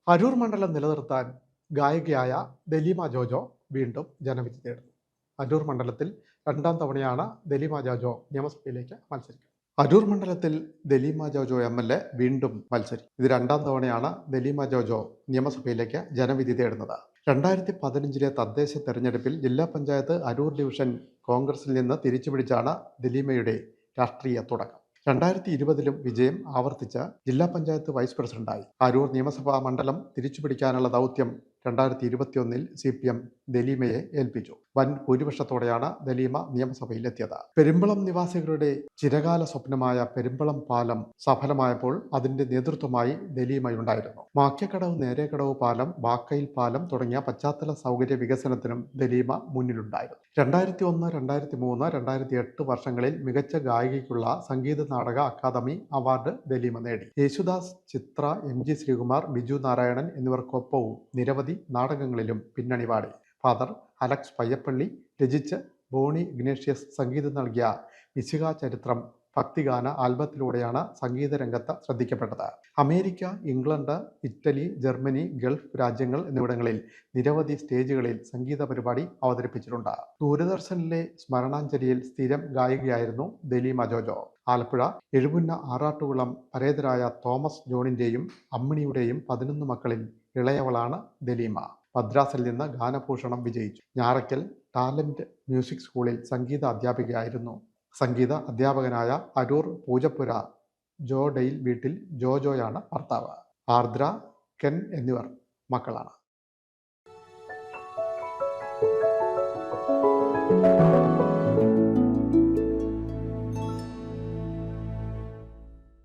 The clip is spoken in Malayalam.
അരൂർ മണ്ഡലം നിലനിർത്താൻ ഗായികയായ ദലീമ ജോജോ വീണ്ടും ജനവിധി തേടുന്നു. അരൂർ മണ്ഡലത്തിൽ രണ്ടാം തവണയാണ് ദലീമ ജോജോ നിയമസഭയിലേക്ക് മത്സരിക്കുന്നത്. അരൂർ മണ്ഡലത്തിൽ ദലീമ ജോജോ MLA വീണ്ടും മത്സരിക്കും. ഇത് രണ്ടാം തവണയാണ് ദലീമ ജോജോ നിയമസഭയിലേക്ക് ജനവിധി തേടുന്നത്. 2015 തദ്ദേശ തെരഞ്ഞെടുപ്പിൽ ജില്ലാ പഞ്ചായത്ത് അരൂർ ഡിവിഷൻ കോൺഗ്രസിൽ നിന്ന് തിരിച്ചുപിടിച്ചാണ് ദലീമയുടെ രാഷ്ട്രീയ തുടക്കം. 2020 വിജയം ആവർത്തിച്ച ജില്ലാ പഞ്ചായത്ത് വൈസ് പ്രസിഡന്റായി. അരൂർ നിയമസഭാ മണ്ഡലം തിരിച്ചുപിടിക്കാനുള്ള ദൗത്യം 2021 CPM ദലീമയെ ഏൽപ്പിച്ചു. വൻ ഭൂരിപക്ഷത്തോടെയാണ് ദലീമ നിയമസഭയിലെത്തിയത്. പെരുമ്പളം നിവാസികളുടെ ചിരകാല സ്വപ്നമായ പെരുമ്പളം പാലം സഫലമായപ്പോൾ അതിന്റെ നേതൃത്വമായി ദലീമയുണ്ടായിരുന്നു. മാക്യക്കടവ് നേരേക്കടവ് പാലം, വാക്കയിൽ പാലം തുടങ്ങിയ പശ്ചാത്തല സൗകര്യ വികസനത്തിനും ദലീമ മുന്നിലുണ്ടായിരുന്നു. 2001, 2003, 2008 വർഷങ്ങളിൽ മികച്ച ഗായികയ്ക്കുള്ള സംഗീത നാടക അക്കാദമി അവാർഡ് ദലീമ നേടി. യേശുദാസ്, ചിത്ര, MG ശ്രീകുമാർ, ബിജു നാരായണൻ എന്നിവർക്കൊപ്പവും നിരവധി നാടകങ്ങളിലും പിന്നണി പാടി. ഫാദർ അലക്സ് പയ്യപ്പള്ളി രചിച്ച് ബോണി ഇഗ്നേഷ്യസ് സംഗീതം നൽകിയ മിശിഹ ചരിത്രം ഭക്തിഗാന ആൽബത്തിലൂടെയാണ് സംഗീത രംഗത്ത് ശ്രദ്ധിക്കപ്പെട്ടത്. America, England, Italy, Germany, Gulf രാജ്യങ്ങൾ എന്നിവിടങ്ങളിൽ നിരവധി സ്റ്റേജുകളിൽ സംഗീത പരിപാടി അവതരിപ്പിച്ചിട്ടുണ്ട്. ദൂരദർശനിലെ സ്മരണാഞ്ജലിയിൽ സ്ഥിരം ഗായികയായിരുന്നു ദലീമ ജോജോ. ആലപ്പുഴ എഴുപുന്ന ആറാട്ടുകുളം പരേതരായ തോമസ് ജോണിന്റെയും അമ്മിണിയുടെയും 11 മക്കളിൽ ഇളയവളാണ് ദലീമ. മദ്രാസിൽ നിന്ന് ഗാനഭൂഷണം വിജയിച്ചു. ഞാറയ്ക്കൽ ടാലന്റ് മ്യൂസിക് സ്കൂളിൽ സംഗീത അധ്യാപികയായിരുന്നു. സംഗീത അധ്യാപകനായ അരൂർ പൂജപ്പുര ജോ ഡെയിൽ വീട്ടിൽ ജോജോയാണ് ഭർത്താവ്. ആർദ്ര, കെൻ എന്നിവർ മക്കളാണ്.